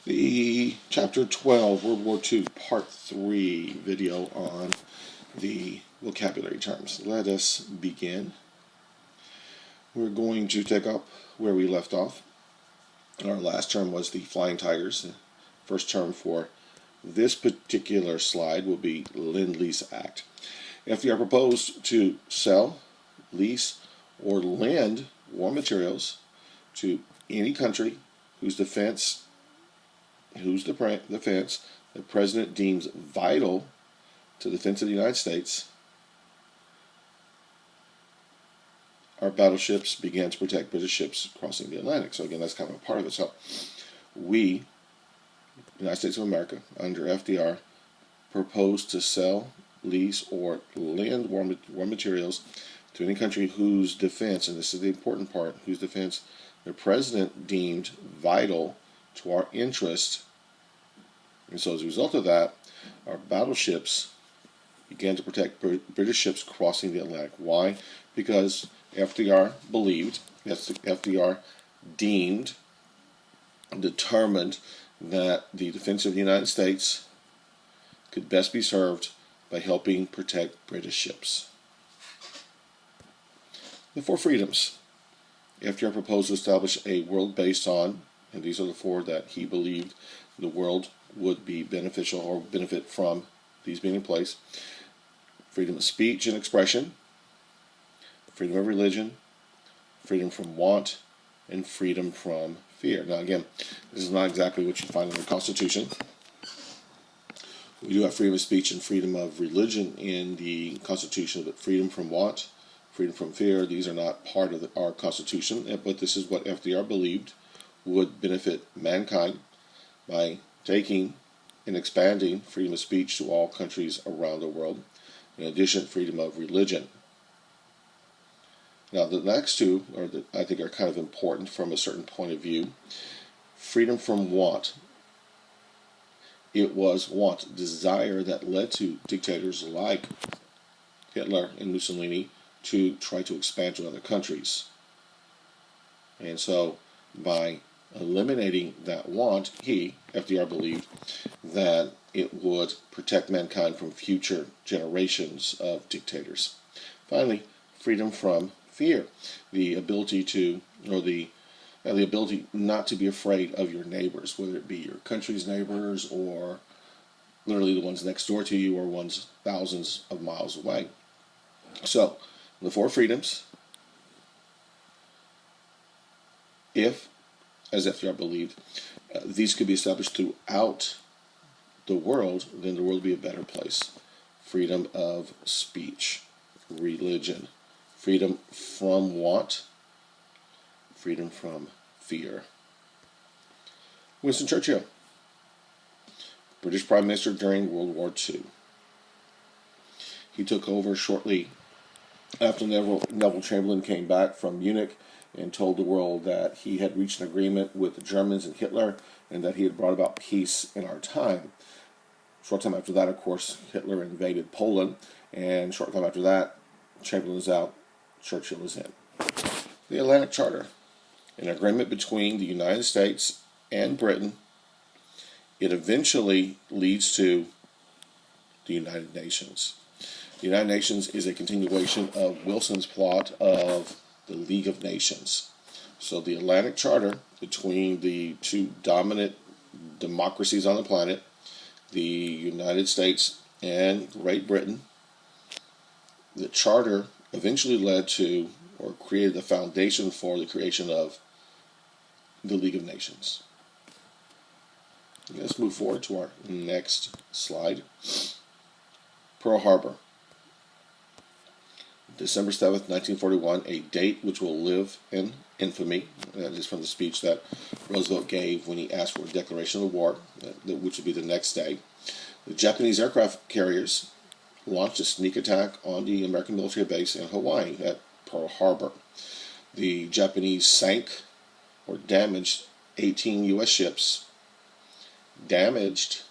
The Chapter 12, World War II, Part 3 video on the vocabulary terms. Let us begin. We're going to take up where we left off. Our last term was the Flying Tigers. The first term for this particular slide will be Lend-Lease Act. FDR proposed to sell, lease, or lend war materials to any country whose defense the President deems vital to the defense of the United States. Our battleships began to protect British ships crossing the Atlantic. So again, that's kind of a part of it. So we, United States of America, under FDR, proposed to sell, lease, or lend war materials to any country whose defense, and this is the important part, whose defense the President deemed vital to our interest. And so as a result of that, our battleships began to protect British ships crossing the Atlantic. Why? Because FDR believed, FDR deemed, determined that the defense of the United States could best be served by helping protect British ships. The four freedoms. FDR proposed to establish a world based on, and these are the four that he believed the world would be beneficial or benefit from these being in place: freedom of speech and expression, freedom of religion, freedom from want, and freedom from fear. Now again, this is not exactly what you find in the Constitution. We do have freedom of speech and freedom of religion in the Constitution, but freedom from want, freedom from fear, these are not part of our Constitution, but this is what FDR believed would benefit mankind by taking and expanding freedom of speech to all countries around the world. In addition, freedom of religion. Now, the next two I think are kind of important from a certain point of view. Freedom from want. It was want, desire, that led to dictators like Hitler and Mussolini to try to expand to other countries. And so, by eliminating that want, FDR believed that it would protect mankind from future generations of dictators. Finally, freedom from fear, the ability to, or the ability not to be afraid of your neighbors, whether it be your country's neighbors or literally the ones next door to you or ones thousands of miles away. So, the four freedoms, if, as FDR believed, these could be established throughout the world, then the world would be a better place. Freedom of speech, religion, freedom from want, freedom from fear. Winston Churchill, British Prime Minister during World War II. He took over shortly after Neville Chamberlain came back from Munich and told the world that he had reached an agreement with the Germans and Hitler and that he had brought about peace in our time. Short time after that, of course, Hitler invaded Poland, and short time after that, Chamberlain is out, Churchill is in. The Atlantic Charter, an agreement between the United States and Britain. It eventually leads to the United Nations. The United Nations is a continuation of Wilson's plot of the League of Nations. So the Atlantic Charter between the two dominant democracies on the planet, the United States and Great Britain, the Charter eventually led to, or created the foundation for, the creation of the League of Nations. Let's move forward to our next slide. Pearl Harbor. December 7th, 1941, a date which will live in infamy. That is from the speech that Roosevelt gave when he asked for a declaration of war, which would be the next day. The Japanese aircraft carriers launched a sneak attack on the American military base in Hawaii at Pearl Harbor. The Japanese sank or damaged 18 U.S. ships, damaged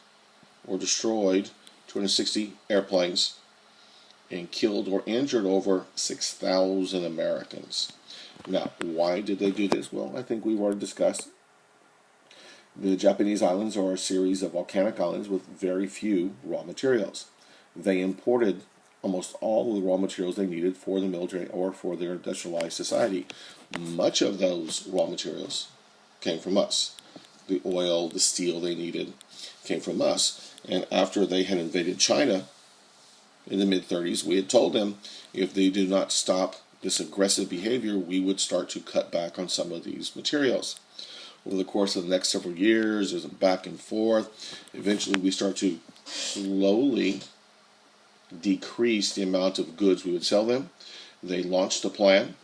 or destroyed 260 airplanes, and killed or injured over 6,000 Americans. Now, why did they do this? Well, I think we've already discussed. The Japanese islands are a series of volcanic islands with very few raw materials. They imported almost all of the raw materials they needed for the military or for their industrialized society. Much of those raw materials came from us. The oil, the steel they needed came from us. And after they had invaded China in the mid-30s, we had told them if they do not stop this aggressive behavior, we would start to cut back on some of these materials. Over the course of the next several years, there's a back and forth. Eventually, we start to slowly decrease the amount of goods we would sell them. They launched a plan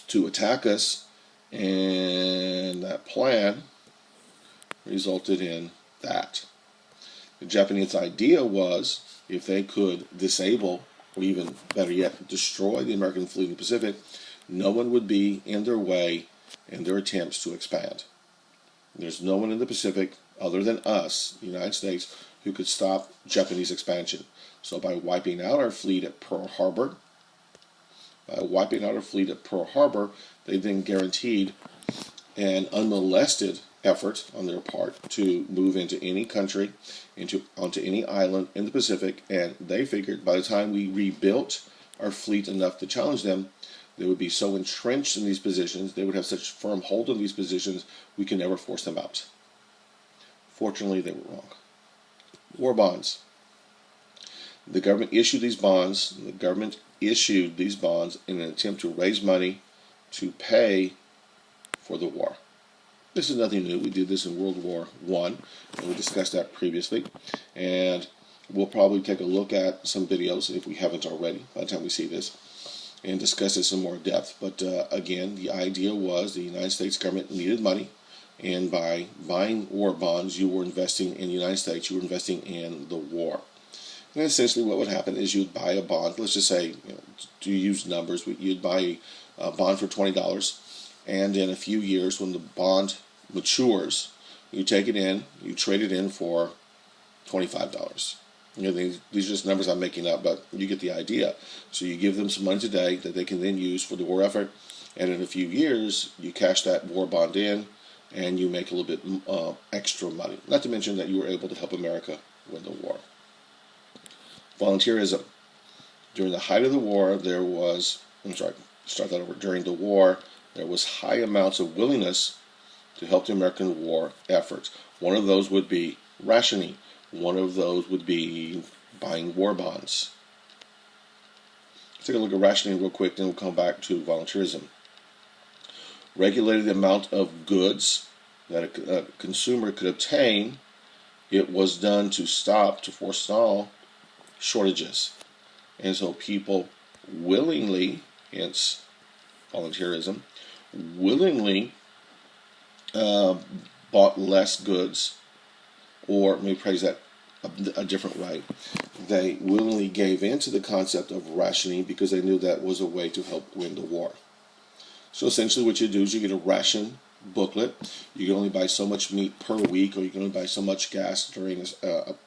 to attack us, and that plan resulted in that. The Japanese idea was if they could disable, or even better yet, destroy the American fleet in the Pacific, no one would be in their way in their attempts to expand. There's no one in the Pacific other than us, the United States, who could stop Japanese expansion. So by wiping out our fleet at Pearl Harbor, they then guaranteed an unmolested effort on their part to move into any country, onto any island in the Pacific, and they figured by the time we rebuilt our fleet enough to challenge them, they would be so entrenched in these positions, they would have such firm hold on these positions, we can never force them out. Fortunately, they were wrong. War bonds. The government issued these bonds. The government issued these bonds in an attempt to raise money to pay for the war. This is nothing new. We did this in World War I, and we discussed that previously. And we'll probably take a look at some videos, if we haven't already, by the time we see this, and discuss this in more depth. But again, the idea was the United States government needed money, and by buying war bonds, you were investing in the United States, you were investing in the war. And essentially what would happen is you'd buy a bond, let's just say, to use numbers, you'd buy a bond for $20, and in a few years when the bond matures, you take it in, you trade it in for $25. These are just numbers I'm making up, but you get the idea. So you give them some money today that they can then use for the war effort, and in a few years, you cash that war bond in, and you make a little bit extra money. Not to mention that you were able to help America win the war. Volunteerism. During the height of the war, during the war, there was high amounts of willingness to help the American war efforts. One of those would be rationing. One of those would be buying war bonds. Let's take a look at rationing real quick, then we'll come back to volunteerism. Regulated the amount of goods that a consumer could obtain. It was done to forestall shortages. And so people willingly, hence volunteerism, willingly bought less goods, or let me phrase that a different way. They willingly gave in to the concept of rationing because they knew that was a way to help win the war. So essentially what you do is you get a ration booklet. You can only buy so much meat per week, or you can only buy so much gas during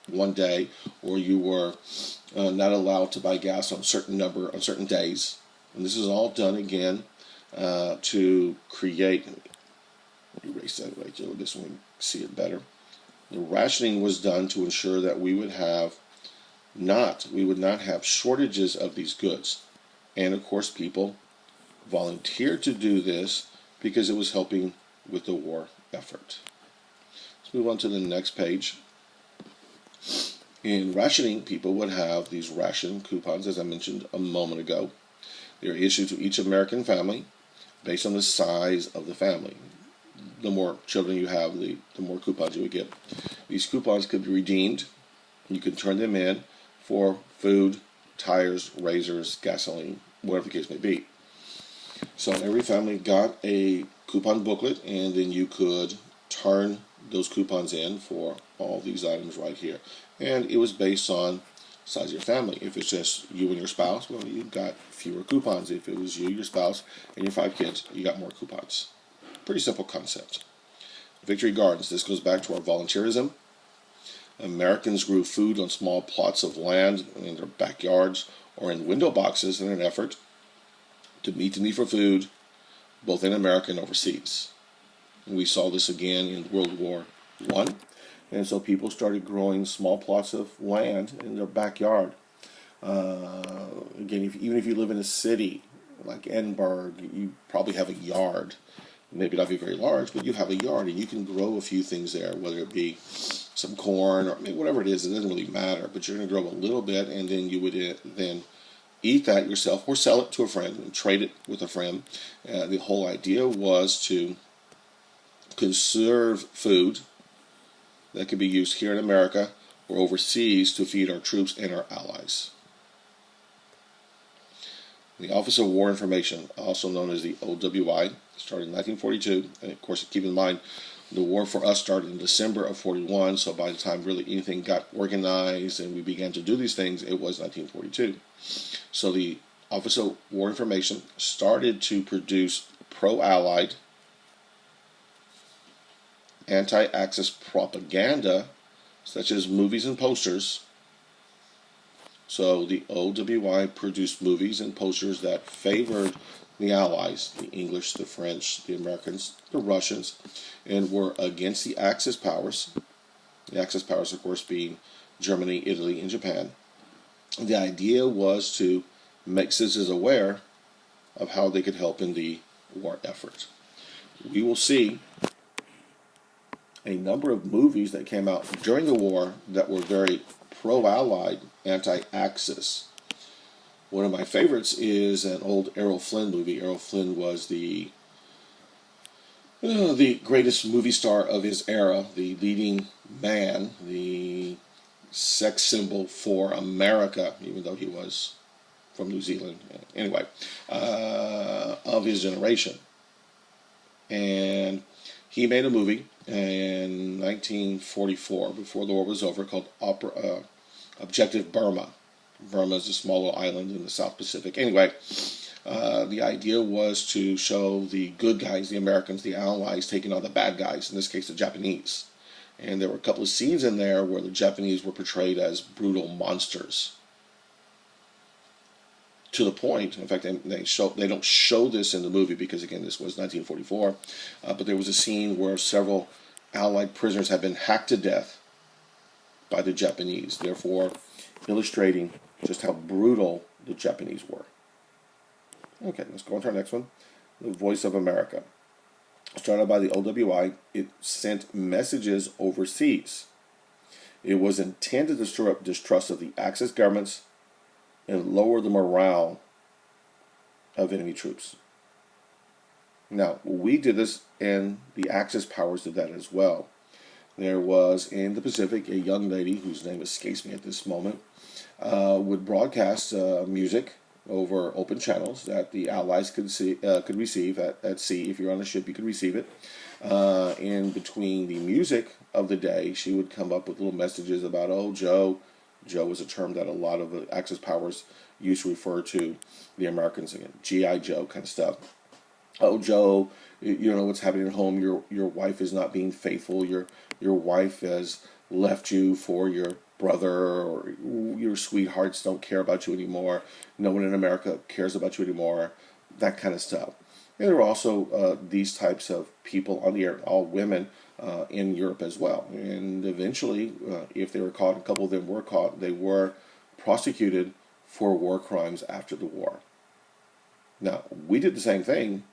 one day, or you were not allowed to buy gas on certain days. And this is all done again to create. Erase that right there. This one, we can see it better. The rationing was done to ensure that we would not have shortages of these goods. And of course, people volunteered to do this because it was helping with the war effort. Let's move on to the next page. In rationing, people would have these ration coupons, as I mentioned a moment ago. They are issued to each American family based on the size of the family. The more children you have, the more coupons you would get. These coupons could be redeemed. You could turn them in for food, tires, razors, gasoline, whatever the case may be. So every family got a coupon booklet, and then you could turn those coupons in for all these items right here. And it was based on size of your family. If it's just you and your spouse, well, you got fewer coupons. If it was you, your spouse, and your 5 kids, you got more coupons. Pretty simple concept. Victory Gardens. This goes back to our volunteerism. Americans grew food on small plots of land in their backyards or in window boxes in an effort to meet the need for food, both in America and overseas. We saw this again in World War I. And so people started growing small plots of land in their backyard. Again, even if you live in a city like Edinburgh, you probably have a yard. Maybe not be very large, but you have a yard, and you can grow a few things there, whether it be some corn or whatever it is. It doesn't really matter, but you're going to grow a little bit, and then you would then eat that yourself or sell it to a friend and trade it with a friend. The whole idea was to conserve food that could be used here in America or overseas to feed our troops and our allies. The Office of War Information, also known as the OWI, started in 1942. And of course, keep in mind, the war for us started in December of 41, so by the time really anything got organized and we began to do these things, it was 1942. So the Office of War Information started to produce pro-Allied, anti-Axis propaganda, such as movies and posters. So the OWI produced movies and posters that favored the Allies, the English, the French, the Americans, the Russians, and were against the Axis powers. The Axis powers, of course, being Germany, Italy, and Japan. The idea was to make citizens aware of how they could help in the war effort. We will see a number of movies that came out during the war that were very pro-Allied, anti-Axis. One of my favorites is an old Errol Flynn movie. Errol Flynn was the greatest movie star of his era, the leading man, the sex symbol for America, even though he was from New Zealand. Anyway, of his generation. And he made a movie in 1944, before the war was over, called Objective Burma. Burma is a small little island in the South Pacific. Anyway, the idea was to show the good guys, the Americans, the Allies, taking on the bad guys, in this case the Japanese. And there were a couple of scenes in there where the Japanese were portrayed as brutal monsters. To the point, in fact, they don't show this in the movie because, again, this was 1944, but there was a scene where several Allied prisoners had been hacked to death by the Japanese, therefore illustrating just how brutal the Japanese were. Okay, let's go on to our next one. The Voice of America. Started by the OWI, it sent messages overseas. It was intended to stir up distrust of the Axis governments and lower the morale of enemy troops. Now, we did this, and the Axis powers did that as well. There was, in the Pacific, a young lady, whose name escapes me at this moment, would broadcast music over open channels that the Allies could receive at sea. If you're on a ship, you could receive it. In between the music of the day, she would come up with little messages about, oh, Joe. Joe was a term that a lot of the Axis powers used to refer to the Americans, again, G.I. Joe kind of stuff. Oh, Joe, you know what's happening at home. Your wife is not being faithful. Your wife has left you for your brother, or your sweethearts don't care about you anymore. No one in America cares about you anymore. That kind of stuff. And there were also these types of people on the air, all women in Europe as well. And eventually, if they were caught, a couple of them were caught, they were prosecuted for war crimes after the war. Now, we did the same thing,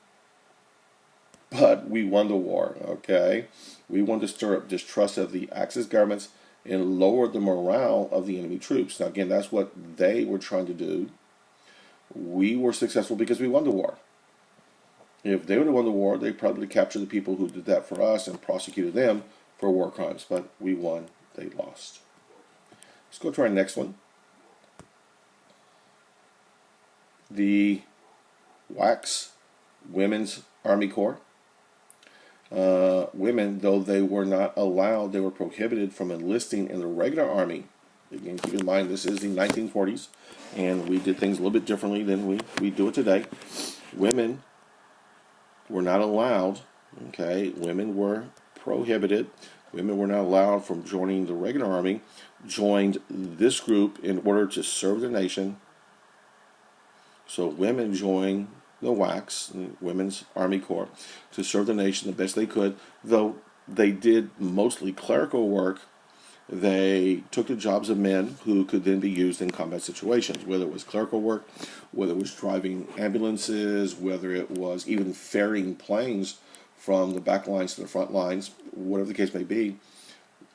but we won the war, okay? We wanted to stir up distrust of the Axis governments and lower the morale of the enemy troops. Now, again, that's what they were trying to do. We were successful because we won the war. If they would have won the war, they probably captured the people who did that for us and prosecuted them for war crimes. But we won, they lost. Let's go to our next one. The WACS, Women's Army Corps. Women, though they were not allowed, they were prohibited from enlisting in the regular army. Again, keep in mind, this is the 1940s, and we did things a little bit differently than we do it today. Women were not allowed, okay? Women were prohibited. Women were not allowed from joining the regular army, joined this group in order to serve the nation. So women joined the WACs, the Women's Army Corps, to serve the nation the best they could. Though they did mostly clerical work, they took the jobs of men who could then be used in combat situations, whether it was clerical work, whether it was driving ambulances, whether it was even ferrying planes from the back lines to the front lines, whatever the case may be.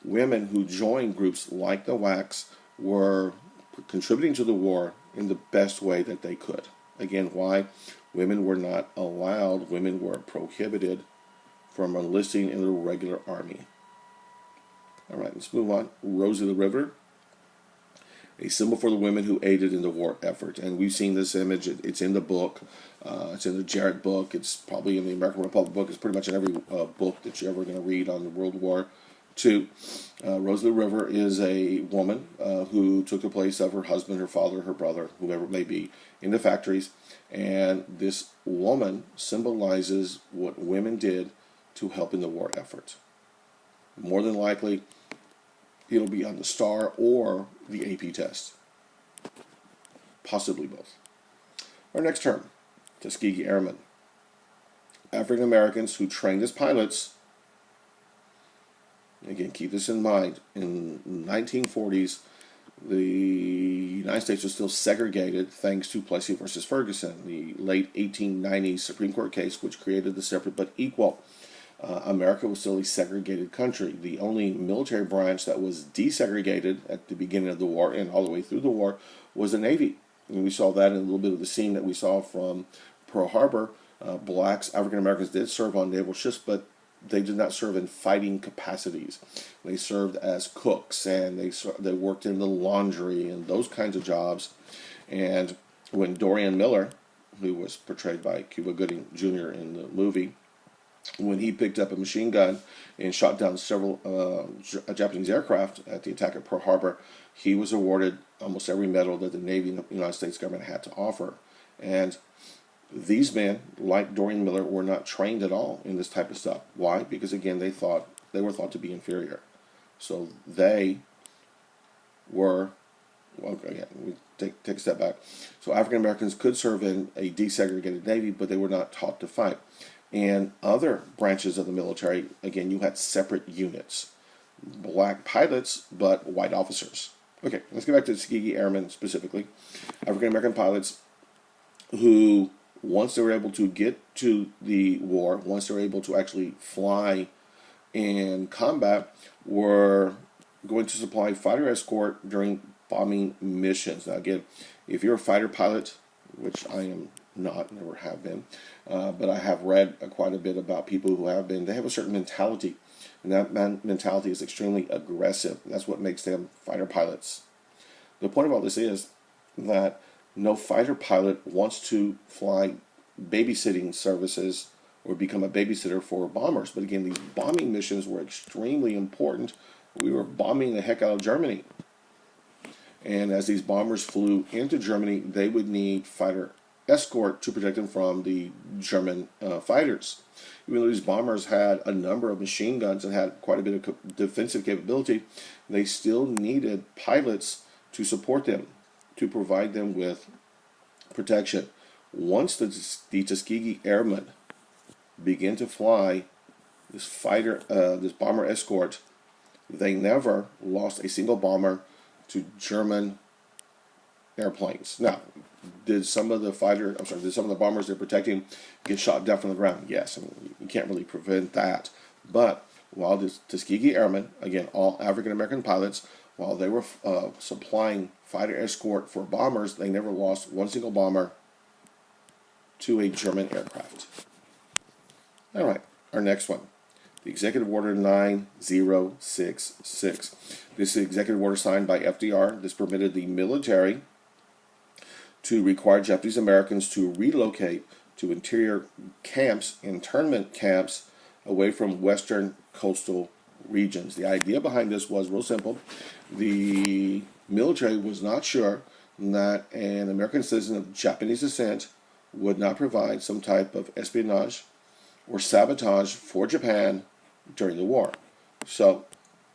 Women who joined groups like the WACs were contributing to the war in the best way that they could. Again, why? Women were not allowed, women were prohibited from enlisting in the regular army. All right, let's move on. Rose of the River, a symbol for the women who aided in the war effort. And we've seen this image. It's in the book. It's in the Jarrett book. It's probably in the American Republic book. It's pretty much in every book that you're ever going to read on the World War II. Rose of the River is a woman who took the place of her husband, her father, her brother, whoever it may be, in the factories. And this woman symbolizes what women did to help in the war effort. More than likely, it'll be on the STAR or the AP test. Possibly both. Our next term, Tuskegee Airmen. African Americans who trained as pilots. Again, keep this in mind. In the 1940s, the United States was still segregated thanks to Plessy versus Ferguson, the late 1890s Supreme Court case which created the separate but equal. America was still a segregated country. The only military branch that was desegregated at the beginning of the war and all the way through the war was the Navy. And we saw that in a little bit of the scene that we saw from Pearl Harbor. Blacks, African Americans did serve on naval ships, but they did not serve in fighting capacities. They served as cooks, and they worked in the laundry and those kinds of jobs. And when Dorian Miller, who was portrayed by Cuba Gooding Jr. in the movie, when he picked up a machine gun and shot down several Japanese aircraft at the attack at Pearl Harbor, he was awarded almost every medal that the Navy and the United States government had to offer. And these men, like Dorian Miller, were not trained at all in this type of stuff. Why? Because, again, they were thought to be inferior. So they were, well, again, we take a step back. So African Americans could serve in a desegregated Navy, but they were not taught to fight. And other branches of the military, again, you had separate units. Black pilots, but white officers. Okay, let's get back to the Tuskegee Airmen specifically. African-American pilots who, once they were able to get to the war, once they were able to actually fly in combat, were going to supply fighter escort during bombing missions. Now, again, if you're a fighter pilot, which I am not, never have been, but I have read quite a bit about people who have been. They have a certain mentality, and that mentality is extremely aggressive. That's what makes them fighter pilots. The point of all this is that no fighter pilot wants to fly babysitting services or become a babysitter for bombers. But again, these bombing missions were extremely important. We were bombing the heck out of Germany. And as these bombers flew into Germany, they would need fighter escort to protect them from the German fighters. Even though these bombers had a number of machine guns and had quite a bit of defensive capability, they still needed pilots to support them, to provide them with protection. Once the Tuskegee Airmen began to fly this bomber escort, they never lost a single bomber to German airplanes. Now, did some of the bombers they're protecting get shot down from the ground? Yes, I mean, you can't really prevent that. But while the Tuskegee Airmen, again, all African American pilots, while they were supplying fighter escort for bombers, they never lost one single bomber to a German aircraft. All right, our next one. The Executive Order 9066. This is the executive order signed by FDR. This permitted the military to require Japanese Americans to relocate to interior camps, internment camps, away from western coastal regions. The idea behind this was real simple. The military was not sure that an American citizen of Japanese descent would not provide some type of espionage or sabotage for Japan during the war. So,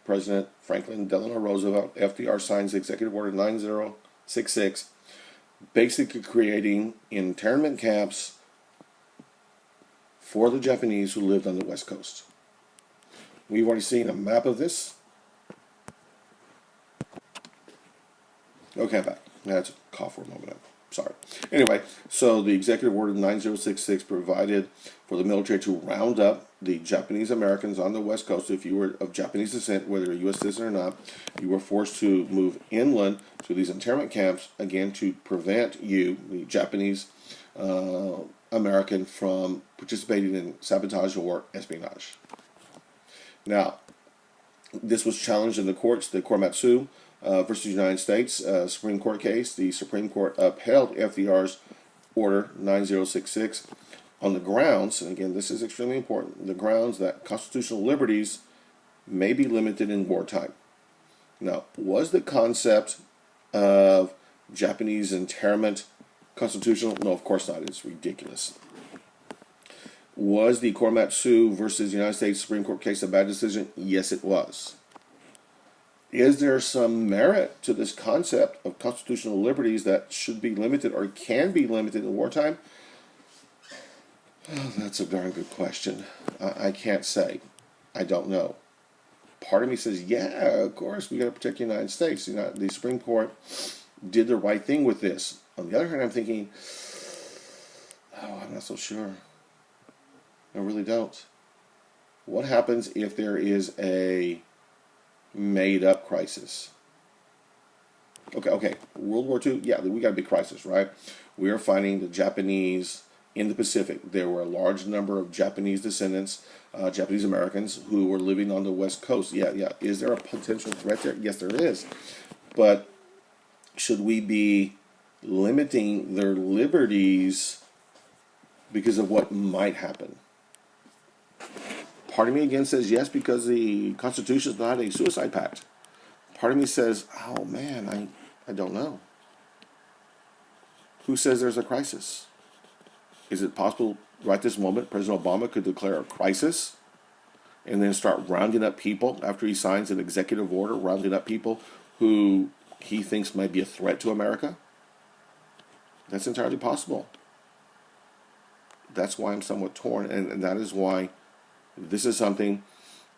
President Franklin Delano Roosevelt, FDR, signs the Executive Order 9066, basically creating internment camps for the Japanese who lived on the West Coast. We've already seen a map of this. Okay, I'm back. I had to cough for a moment. I'm sorry. Anyway, so the Executive Order 9066 provided for the military to round up the Japanese Americans on the West Coast. If you were of Japanese descent, whether a U.S. citizen or not, you were forced to move inland to these internment camps, again, to prevent you, the Japanese American, from participating in sabotage or espionage. Now, this was challenged in the courts. The Korematsu versus United States Supreme Court case. The Supreme Court upheld FDR's Order 9066 on the grounds, and again, this is extremely important, the grounds that constitutional liberties may be limited in wartime. Now, was the concept of Japanese internment constitutional? No, of course not. It's ridiculous. Was the Korematsu versus United States Supreme Court case a bad decision? Yes, it was. Is there some merit to this concept of constitutional liberties that should be limited or can be limited in wartime? Oh, that's a darn good question. I can't say. I don't know. Part of me says, yeah, of course, we got to protect the United States. The Supreme Court did the right thing with this. On the other hand, I'm thinking, oh, I'm not so sure. I really don't. What happens if there is a made-up crisis? Okay. World War II, yeah, we got a big crisis, right? We are fighting the Japanese in the Pacific. There were a large number of Japanese descendants, Japanese Americans, who were living on the West Coast. Yeah. Is there a potential threat there? Yes, there is. But should we be limiting their liberties because of what might happen? Part of me again says yes, because the Constitution is not a suicide pact. Part of me says, oh man, I don't know. Who says there's a crisis? Is it possible right this moment President Obama could declare a crisis and then start rounding up people after he signs an executive order, rounding up people who he thinks might be a threat to America? That's entirely possible. That's why I'm somewhat torn, and that is why this is something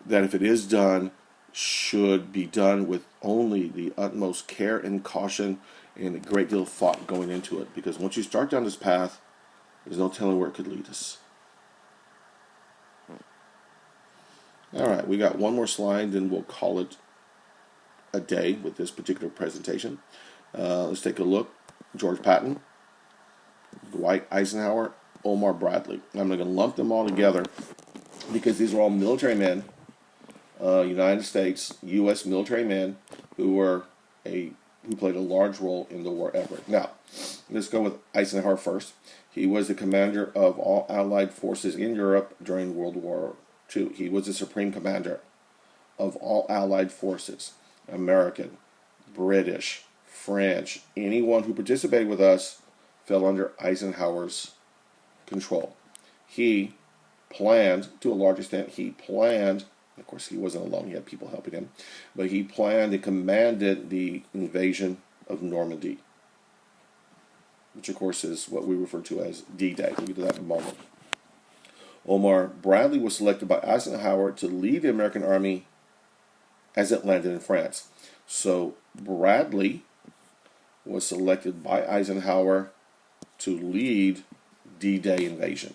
that, if it is done, should be done with only the utmost care and caution and a great deal of thought going into it. Because once you start down this path, there's no telling where it could lead us. All right, we got one more slide, then we'll call it a day with this particular presentation. Let's take a look. George Patton, Dwight Eisenhower, Omar Bradley. I'm going to lump them all together because these are all military men, United States, U.S. military men who played a large role in the war effort. Now, let's go with Eisenhower first. He was the commander of all Allied forces in Europe during World War II. He was the supreme commander of all Allied forces, American, British, French. Anyone who participated with us fell under Eisenhower's control. He planned, to a large extent, of course he wasn't alone, he had people helping him, but he planned and commanded the invasion of Normandy, which of course is what we refer to as D-Day. We'll get to that in a moment. Omar Bradley was selected by Eisenhower to lead the American army as it landed in France. So Bradley was selected by Eisenhower to lead D-Day invasion.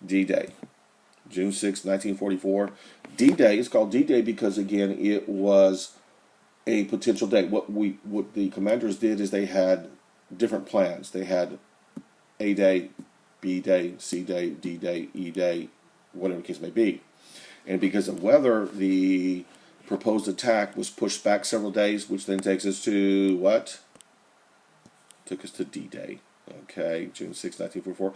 D-Day, June 6, 1944. D-Day is called D-Day because, again, it was a potential day. What the commanders did is they had different plans. They had A-Day, B-Day, C-Day, D-Day, E-Day, whatever the case may be. And because of weather, the proposed attack was pushed back several days, which then takes us to what? Took us to D-Day. Okay, June 6, 1944.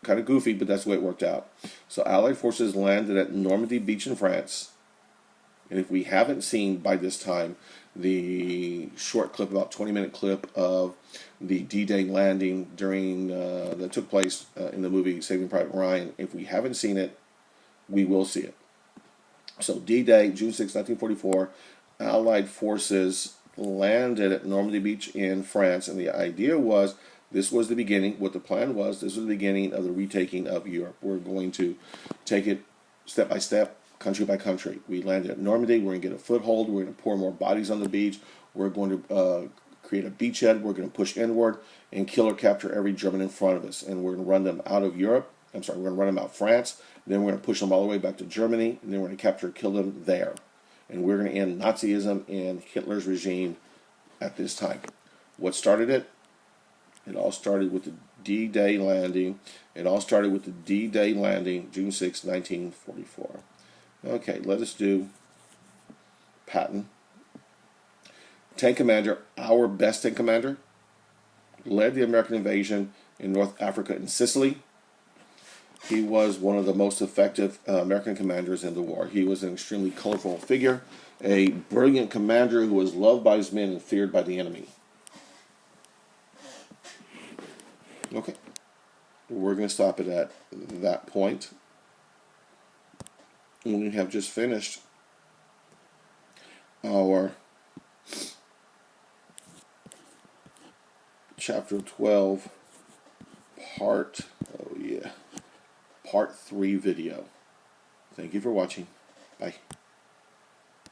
Kind of goofy, but that's the way it worked out. So Allied forces landed at Normandy Beach in France. And if we haven't seen by this time the short clip, about 20-minute clip of the D-Day landing that took place in the movie Saving Private Ryan, if we haven't seen it, we will see it. So D-Day, June 6, 1944, Allied forces landed at Normandy Beach in France, and the idea was This was the beginning. What the plan was, this was the beginning of the retaking of Europe. We're going to take it step by step, country by country. We landed at Normandy. We're going to get a foothold. We're going to pour more bodies on the beach. We're going to create a beachhead. We're going to push inward and kill or capture every German in front of us. And we're going to run them out of Europe. I'm sorry, we're going to run them out of France. Then we're going to push them all the way back to Germany. And then we're going to capture or kill them there. And we're going to end Nazism and Hitler's regime at this time. What started it? It all started with the D-Day landing. It all started with the D-Day landing, June 6, 1944. Okay, let us do Patton. Tank commander, our best tank commander, led the American invasion in North Africa and Sicily. He was one of the most effective American commanders in the war. He was an extremely colorful figure, a brilliant commander who was loved by his men and feared by the enemy. Okay, we're going to stop it at that point. We have just finished our chapter 12 part 3 video. Thank you for watching. Bye.